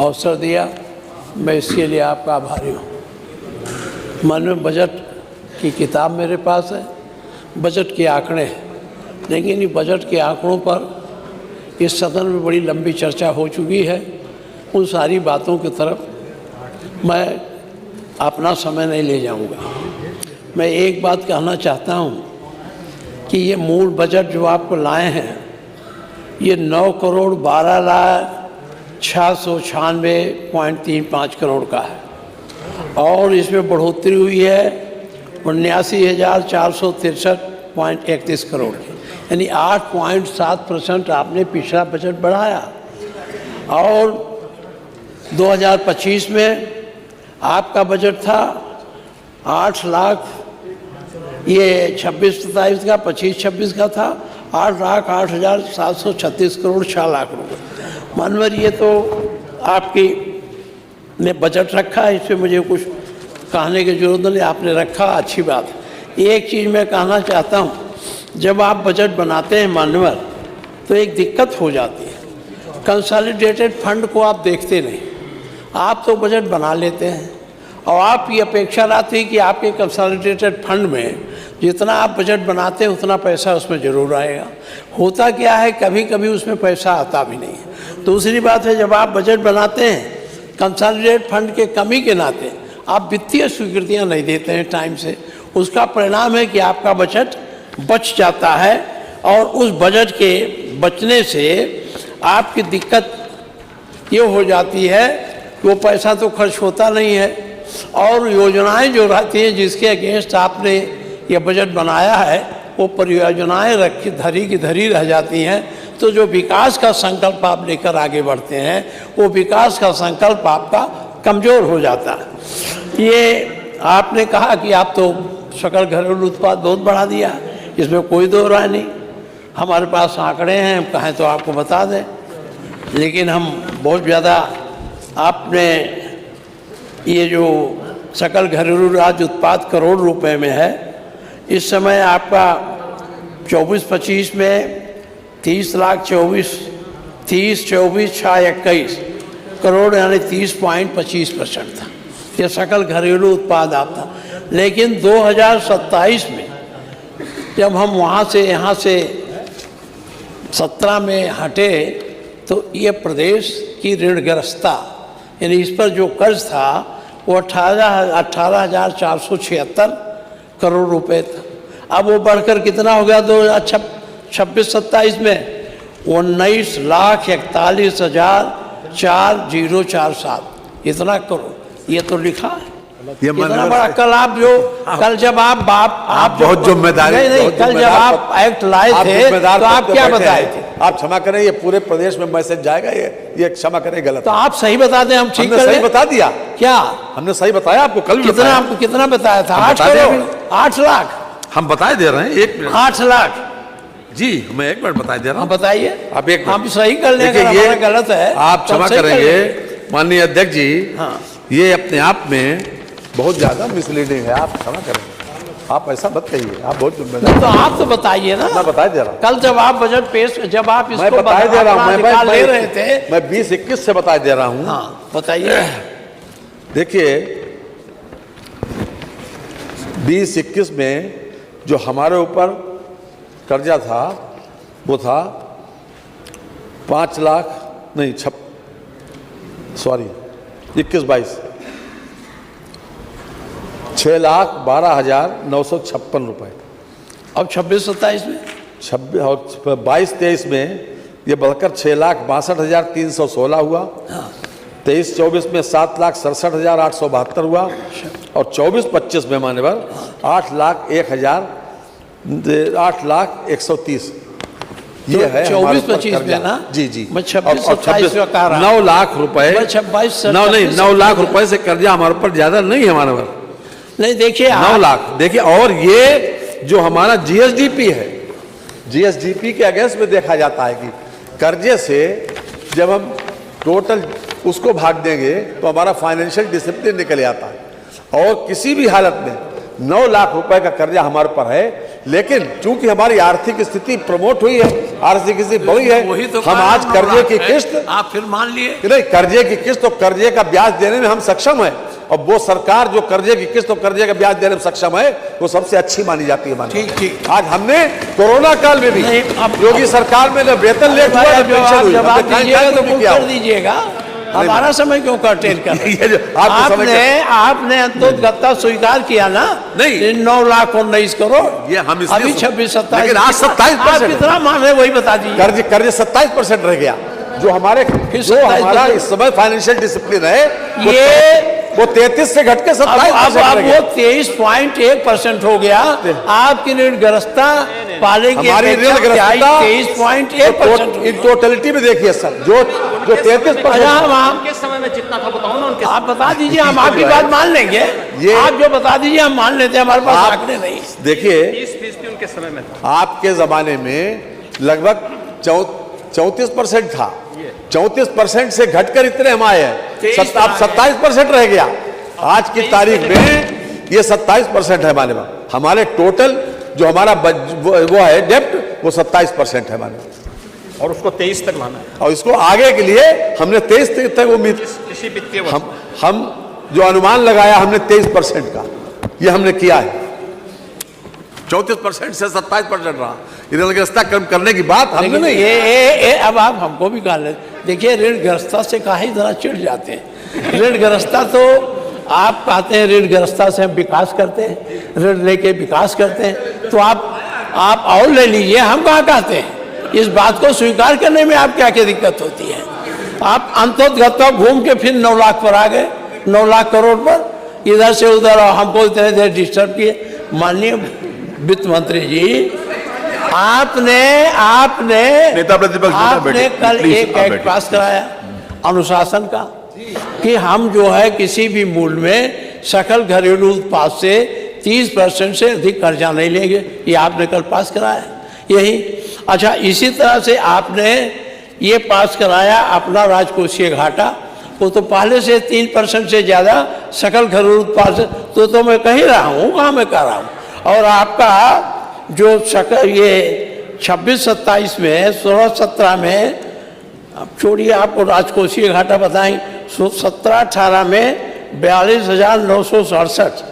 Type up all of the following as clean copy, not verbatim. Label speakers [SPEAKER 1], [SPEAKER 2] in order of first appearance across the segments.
[SPEAKER 1] अवसर दिया, मैं इसके लिए आपका आभारी हूँ। माननीय बजट की किताब मेरे पास है, बजट के आंकड़े हैं, लेकिन ये बजट के आंकड़ों पर इस सदन में बड़ी लंबी चर्चा हो चुकी है। उन सारी बातों की तरफ मैं अपना समय नहीं ले जाऊंगा। मैं एक बात कहना चाहता हूँ कि ये मूल बजट जो आपको लाए हैं, ये 9,12,696.35 करोड़ का है और इसमें बढ़ोतरी हुई है 79,463.31 करोड़ की, यानी 8.7% आपने पिछला बजट बढ़ाया। और 2025 में आपका बजट था 8 लाख, ये 26-27 का 25-26 का था 8,08,736 करोड़ 6 लाख रुपये। मानवर ये तो आपकी ने बजट रखा है, इसमें मुझे कुछ कहने की जरूरत नहीं, आपने रखा, अच्छी बात है। एक चीज़ मैं कहना चाहता हूँ, जब आप बजट बनाते हैं मानवर, तो एक दिक्कत हो जाती है। कंसोलिडेटेड फंड को आप देखते नहीं, आप तो बजट बना लेते हैं और आपकी अपेक्षा रहती है कि आपके कंसोलिडेटेड फंड में जितना आप बजट बनाते हैं उतना पैसा उसमें ज़रूर आएगा। होता क्या है, कभी कभी उसमें पैसा आता भी नहीं है। दूसरी बात है, जब आप बजट बनाते हैं कंसोलिडेटेड फंड के कमी के नाते आप वित्तीय स्वीकृतियाँ नहीं देते हैं टाइम से, उसका परिणाम है कि आपका बजट बच जाता है और उस बजट के बचने से आपकी दिक्कत ये हो जाती है कि वो पैसा तो खर्च होता नहीं है और योजनाएं जो रहती हैं जिसके अगेंस्ट आपने ये बजट बनाया है, वो परियोजनाएं रखी धरी की धरी रह जाती हैं। तो जो विकास का संकल्प आप लेकर आगे बढ़ते हैं, वो विकास का संकल्प आपका कमज़ोर हो जाता है। ये आपने कहा कि आप तो सकल घरेलू उत्पाद बहुत बढ़ा दिया, इसमें कोई दो राय नहीं। हमारे पास आंकड़े हैं, हम कहें तो आपको बता दें, लेकिन हम बहुत ज़्यादा आपने ये जो सकल घरेलू राज्य उत्पाद करोड़ रुपए में है, इस समय आपका 24-25 में 30,24,621 करोड़ यानी 30.25% था, ये सकल घरेलू उत्पाद आप था। लेकिन 2027 में जब हम वहाँ से यहाँ से 17 में हटे, तो ये प्रदेश की ऋणग्रस्तता यानी इस पर जो कर्ज था वो 18,476 करोड़ रुपए था। अब वो बढ़कर कितना हो गया 2026-27 में 19,41,40,047 इतना करोड़, ये तो लिखा है। इतना बड़ा कल आप जो कल जब आप बहुत जिम्मेदारी नहीं, कल जब आप एक्ट लाए थे तो आप क्या बताए थे?
[SPEAKER 2] आप क्षमा करें, ये पूरे प्रदेश में मैसेज जाएगा, ये क्षमा करें गलत।
[SPEAKER 1] तो आप सही बता दें, हम ठीक
[SPEAKER 2] सही बता दिया
[SPEAKER 1] क्या?
[SPEAKER 2] हमने सही बताया आपको, कल
[SPEAKER 1] कितना आपको कितना बताया था? 8 करोड़ 8 लाख
[SPEAKER 2] हम बताए दे रहे हैं।
[SPEAKER 1] 8 लाख
[SPEAKER 2] जी, मैं एक मिनट बताए दे रहा हूँ।
[SPEAKER 1] बताइए,
[SPEAKER 2] आप एक
[SPEAKER 1] हम सही कर लेंगे,
[SPEAKER 2] ये
[SPEAKER 1] गलत है
[SPEAKER 2] आप क्षमा करेंगे माननीय अध्यक्ष जी। हाँ, ये अपने आप में बहुत ज्यादा मिसलीडिंग है, आप क्षमा करेंगे, आप ऐसा मत कहिए, आप बहुत जिम्मेदार।
[SPEAKER 1] तो आप तो बताइए ना,
[SPEAKER 2] मैं बताए दे रहा हूँ।
[SPEAKER 1] कल जब आप बजट पेश, जब आप इसको
[SPEAKER 2] बताए दे रहा हूँ, मैं
[SPEAKER 1] ले रहे थे,
[SPEAKER 2] मैं 20-21 से बताए दे रहा हूँ।
[SPEAKER 1] हाँ बताइए।
[SPEAKER 2] देखिए 20-21 में जो हमारे ऊपर कर्जा था वो था 5 लाख नहीं 21-22 6,12,956 रुपए।
[SPEAKER 1] अब 26-27 में
[SPEAKER 2] 22-23 में ये बढ़कर 6,62,316 हुआ। 23-24 में 7,67,872 हुआ और 24-25 में मान्यवर 8,01,130 ये है
[SPEAKER 1] 24-25 में ना।
[SPEAKER 2] जी जी,
[SPEAKER 1] मैं 26-27 का कह रहा हूं।
[SPEAKER 2] 9 लाख रुपए 9 लाख रुपए से कर्जा हमारे ऊपर ज्यादा नहीं है मान्यवर।
[SPEAKER 1] नहीं देखिए
[SPEAKER 2] 9 लाख देखिए। और ये जो हमारा जीएसडीपी है, जीएसडीपी के अगेंस्ट में देखा जाता है कि कर्जे से जब हम टोटल उसको भाग देंगे तो हमारा फाइनेंशियल डिसिप्लिन निकल आता है। और किसी भी हालत में 9 लाख रुपए का कर्जा हमारे पर है, लेकिन चूंकि हमारी आर्थिक स्थिति प्रमोट हुई है, आर्थिक स्थिति बढ़ी है,
[SPEAKER 1] वही तो
[SPEAKER 2] हम आज कर्जे की किस्त,
[SPEAKER 1] आप फिर मान लिए
[SPEAKER 2] नहीं, कर्जे की किस्त और कर्जे का ब्याज देने में हम सक्षम है, और वो सरकार जो कर्जे की किस्त और कर्जे का ब्याज देने में सक्षम है वो सबसे अच्छी मानी जाती है।
[SPEAKER 1] ठीक ठीक।
[SPEAKER 2] आज हमने कोरोना काल में भी योगी सरकार में न वेतन लेट हुआ न पेंशन हुई,
[SPEAKER 1] जवाब
[SPEAKER 2] हमने
[SPEAKER 1] दीजिएगा तो
[SPEAKER 2] नहीं किया।
[SPEAKER 1] कर दीजिएगा, हमारा समय क्यों कर्टेल कर
[SPEAKER 2] ये जो आपको समय
[SPEAKER 1] आपने अंतोगत्ता स्वीकार किया ना,
[SPEAKER 2] नहीं।
[SPEAKER 1] 9,19 करोड़,
[SPEAKER 2] ये हम इसलिए
[SPEAKER 1] अभी 26-27,
[SPEAKER 2] लेकिन आज 27%
[SPEAKER 1] कितना मान है वही बता दीजिए।
[SPEAKER 2] कर्जे 27% रह गया, जो हमारे जो हमारा इस समय फाइनेंशियल डिसिप्लिन है वो 33 से घट के 27%
[SPEAKER 1] अब
[SPEAKER 2] रह गया।
[SPEAKER 1] वो 23.1% हो गया। आपकी ऋणग्रस्ता पाले की
[SPEAKER 2] हमारी ऋणग्रस्तता
[SPEAKER 1] 23.1%
[SPEAKER 2] इन टोटलिटी में देखिए सर, जो 33%
[SPEAKER 3] किस समय में जितना था बताओ ना उनके
[SPEAKER 1] आप बता दीजिए, हम आपकी बात मान लेंगे। आप जो बता दीजिए हम मान लेते हैं, हमारे पास आंकड़े नहीं।
[SPEAKER 2] देखिए
[SPEAKER 3] 30% उनके समय में था।
[SPEAKER 2] आपके जमाने में लगभग 34% था, 34% से घटकर इतने हम आए हैं, अब 27% रह गया। आज की तारीख में ये 27% है हमारे पास। हमारे टोटल जो हमारा वो है डेप्ट वो 27% है हमारे,
[SPEAKER 3] और उसको 23 तक लाना है।
[SPEAKER 2] और इसको आगे के लिए हमने 23 तक उम्मीद,
[SPEAKER 3] कृषि वित्तीय
[SPEAKER 2] हम जो अनुमान लगाया हमने 23% का, ये हमने किया है। 34% से 27% रहा, ऋणग्रस्ता कम करने की बात हमने नहीं।
[SPEAKER 1] ये अब आप हमको भी कहा ले, देखिए ऋणग्रस्ता से काहे जरा चिढ़ जाते हैं। ऋणग्रस्ता तो आप कहते हैं ऋणग्रस्ता से हम विकास करते हैं, ऋण लेके विकास करते हैं, तो आप और ले लीजिए, हम कहाँ कहते हैं। इस बात को स्वीकार करने में आप क्या क्या दिक्कत होती है। आप अंतोगत्ता घूम के फिर 9 लाख पर आ गए, 9 लाख करोड़ पर, इधर से उधर हमको इतने देर डिस्टर्ब किए। माननीय वित्त मंत्री जी, आपने
[SPEAKER 2] नेता प्रतिपक्ष
[SPEAKER 1] आपने कल एक एक्ट पास कराया अनुशासन का, कि हम जो है किसी भी मूल्य में सकल घरेलू उत्पाद से 30% से अधिक कर्जा नहीं लेंगे। ये आपने कल पास कराया यही। अच्छा, इसी तरह से आपने ये पास कराया अपना राजकोषीय घाटा, वो तो पहले से 3% से ज़्यादा सकल घरेलू उत्पाद से, तो मैं कह ही रहा हूँ, कहाँ मैं कह रहा हूँ। और आपका जो सकल ये 26-27 में, 16-17 में, अब छोड़िए आपको राजकोषीय घाटा बताएं, 17-18 में 42,967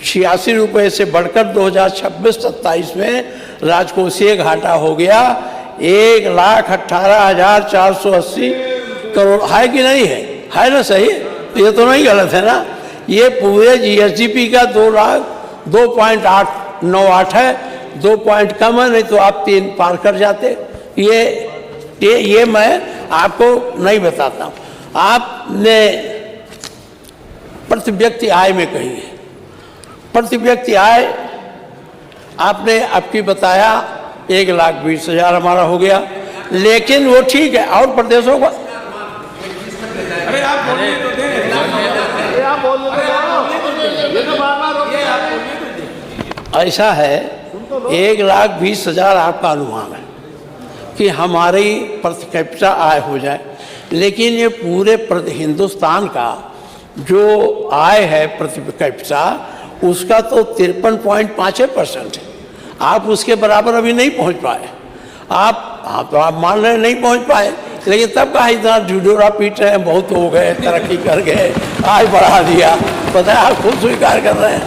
[SPEAKER 1] 86 रुपये से बढ़कर 2026-27 में राजकोषीय घाटा हो गया 1,18,480 करोड़। है कि नहीं है? है ना? सही, ये तो नहीं गलत है ना? ये पूरे जीएसडीपी का 2.898 है, 2 पॉइंट कम है, नहीं तो आप 3 पार कर जाते। ये मैं आपको नहीं बताता हूँ। आपने प्रति व्यक्ति आय में कही है, प्रति व्यक्ति आय आपने आपकी बताया 1,20,000 हमारा हो गया, लेकिन वो ठीक है। और प्रदेशों को
[SPEAKER 3] अरे आप बोलिए तो दे, आप बोलिए तो
[SPEAKER 1] ऐसा है, 1,20,000 आपका अनुमान है कि हमारी प्रति कैपिटा आय हो जाए, लेकिन ये पूरे हिंदुस्तान का जो आय है प्रति कैपिटा, उसका तो 53.5% है। आप उसके बराबर अभी नहीं पहुंच पाए। तो आप मान रहे नहीं पहुंच पाए, लेकिन तब कहा इतना ढिढोरा पीट रहे हैं, बहुत हो गए, तरक्की कर गए, आय बढ़ा दिया। पता है, आप खुद स्वीकार कर रहे हैं।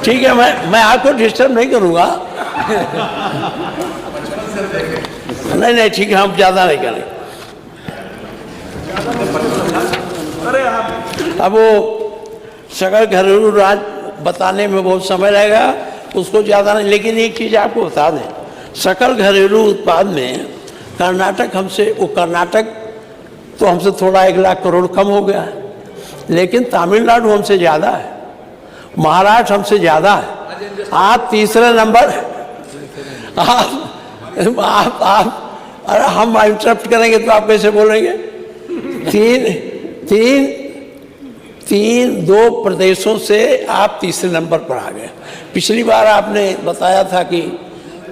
[SPEAKER 1] ठीक है, मैं आपको डिस्टर्ब नहीं करूँगा। नहीं ठीक है, हम ज़्यादा नहीं करें। अब वो सकल घरेलू राज बताने में बहुत समय लगेगा, उसको ज़्यादा नहीं। लेकिन एक चीज़ आपको बता दें, सकल घरेलू उत्पाद में कर्नाटक कर्नाटक तो हमसे थोड़ा 1 लाख करोड़ कम हो गया है, लेकिन तमिलनाडु हमसे ज़्यादा है, महाराष्ट्र हमसे ज़्यादा है। आप तीसरे नंबर, आप अरे हम इंटरप्ट करेंगे तो आप कैसे बोलेंगे? 2 प्रदेशों से आप तीसरे नंबर पर आ गए। पिछली बार आपने बताया था कि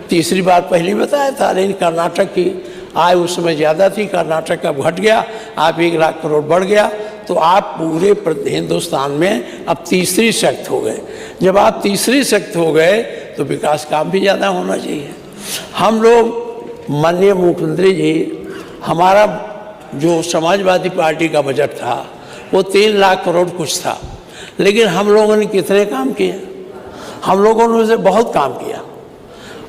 [SPEAKER 1] तीसरी बार पहले बताया था, लेकिन कर्नाटक की आय उस समय ज़्यादा थी, कर्नाटक का घट गया, आप 1 लाख करोड़ बढ़ गया, तो आप पूरे हिंदुस्तान में अब तीसरी शक्ति हो गए। जब आप तीसरी शक्ति हो गए तो विकास काम भी ज़्यादा होना चाहिए। हम लोग माननीय मुख्यमंत्री जी, हमारा जो समाजवादी पार्टी का बजट था वो 3 लाख करोड़ कुछ था, लेकिन हम लोगों ने कितने काम किए? हम लोगों ने उसे बहुत काम किया।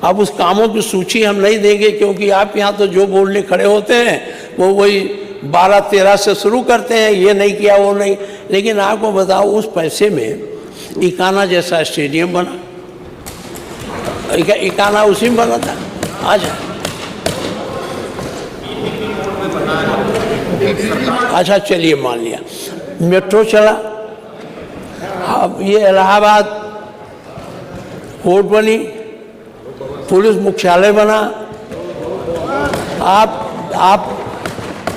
[SPEAKER 1] अब उस कामों की सूची हम नहीं देंगे, क्योंकि आप यहाँ तो जो बोलने खड़े होते हैं वो वही 12-13 से शुरू करते हैं, ये नहीं किया वो नहीं। लेकिन आपको बताओ, उस पैसे में इकाना जैसा स्टेडियम बना, इकाना उसी में बना था। आज अच्छा चलिए मान लिया, मेट्रो चला, अब ये इलाहाबाद कोर्ट बनी, पुलिस मुख्यालय बना। आप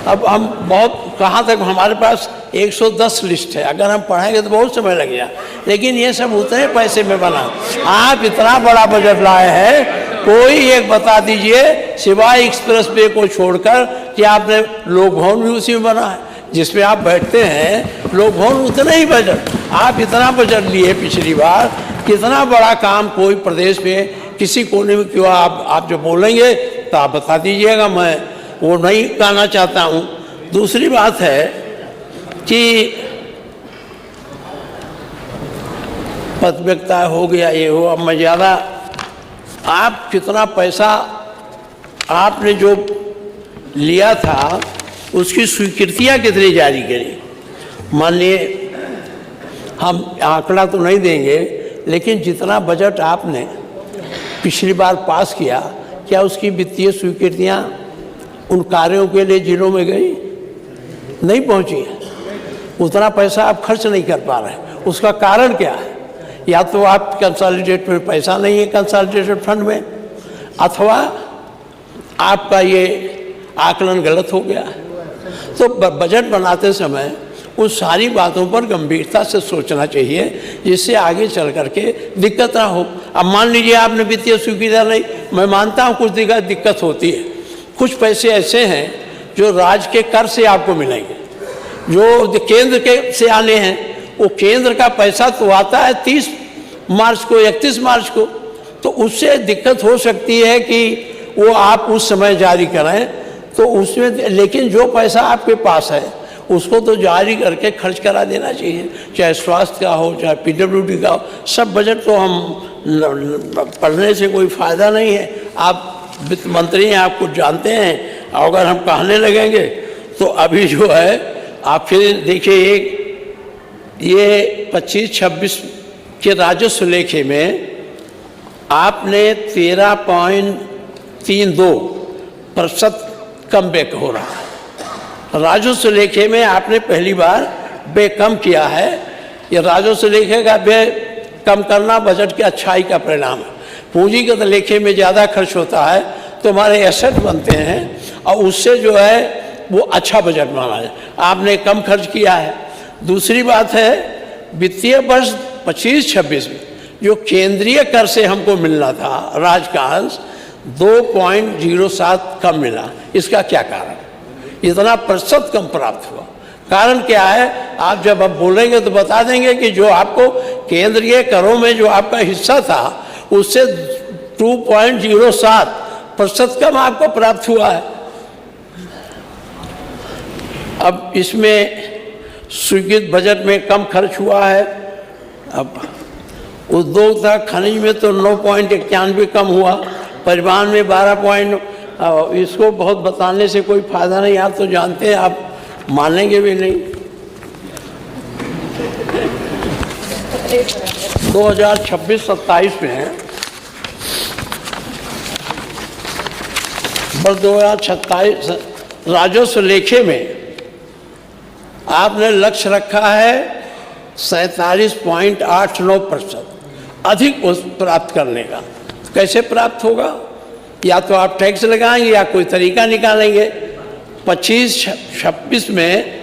[SPEAKER 1] अब हम बहुत कहाँ तक, हमारे पास 110 लिस्ट है, अगर हम पढ़ेंगे तो बहुत समय लग जाए, लेकिन ये सब उतने पैसे में बना। आप इतना बड़ा बजट लाए हैं, कोई एक बता दीजिए सिवाय एक्सप्रेस वे को छोड़कर कि आपने लोक भवन भी उसी में बना है जिसमें आप बैठते हैं। लोक भवन उतना ही बजट, आप इतना बजट लिए पिछली बार, कितना बड़ा काम कोई प्रदेश में किसी कोने में क्यों? आप जो बोलेंगे तो आप बता दीजिएगा, मैं वो नहीं कहना चाहता हूँ। दूसरी बात है कि पदव्यक्ता हो गया, ये हो, अब मैं ज़्यादा, आप कितना पैसा आपने जो लिया था उसकी स्वीकृतियाँ कितनी जारी करी? मान लिए हम आंकड़ा तो नहीं देंगे, लेकिन जितना बजट आपने पिछली बार पास किया, क्या उसकी वित्तीय स्वीकृतियाँ उन कार्यों के लिए जिलों में गई? नहीं पहुंची है। उतना पैसा आप खर्च नहीं कर पा रहे, उसका कारण क्या है? या तो आप कंसोलिडेट में पैसा नहीं है कंसोलिडेटेड फंड में, अथवा आपका ये आकलन गलत हो गया है। तो बजट बनाते समय उन सारी बातों पर गंभीरता से सोचना चाहिए, जिससे आगे चल करके दिक्कत ना हो। अब मान लीजिए आपने वित्तीय स्वीकृति नहीं, मैं मानता हूँ कुछ दिक्कत होती है। कुछ पैसे ऐसे हैं जो राज्य के कर से आपको मिलेंगे, जो केंद्र के से आने हैं। वो केंद्र का पैसा तो आता है 30 मार्च को, 31 मार्च को, तो उससे दिक्कत हो सकती है कि वो आप उस समय जारी करें, तो उसमें, लेकिन जो पैसा आपके पास है उसको तो जारी करके खर्च करा देना चाहिए, चाहे स्वास्थ्य का हो, चाहे पीडब्ल्यूडी का हो। सब बजट तो हम पढ़ने से कोई फ़ायदा नहीं है। आप वित्त मंत्री हैं, आप कुछ जानते हैं, अगर हम कहने लगेंगे तो अभी जो है आप फिर देखिए, ये 25-26 के राजस्व लेखे में आपने 13.32% कम बैक हो रहा है। राजस्व लेखे में आपने पहली बार बे कम किया है। ये राजस्व लेखे का बे कम करना बजट की अच्छाई का परिणाम है। पूंजीगत लेखे में ज़्यादा खर्च होता है तो हमारे एसेट बनते हैं, और उससे जो है वो अच्छा बजट माना है। आपने कम खर्च किया है। दूसरी बात है, वित्तीय वर्ष 25-26 में जो केंद्रीय कर से हमको मिलना था, राज्य का अंश 2.07 कम मिला। इसका क्या कारण? इतना प्रतिशत कम प्राप्त हुआ, कारण क्या है? आप जब अब बोलेंगे तो बता देंगे कि जो आपको केंद्रीय करों में जो आपका हिस्सा था उससे 2.07% कम आपको प्राप्त हुआ है। अब इसमें स्वीकृत बजट में कम खर्च हुआ है। अब उद्योग तथा खनिज में तो 9.91 कम हुआ, परिवहन में 12 इसको बहुत बताने से कोई फायदा नहीं, आप तो जानते हैं, आप मानेंगे भी नहीं। 2026-27 में वर्ष 2027 राजस्व लेखे में आपने लक्ष्य रखा है 47.89% अधिक प्राप्त करने का। कैसे प्राप्त होगा? या तो आप टैक्स लगाएंगे या कोई तरीका निकालेंगे। 25-26 में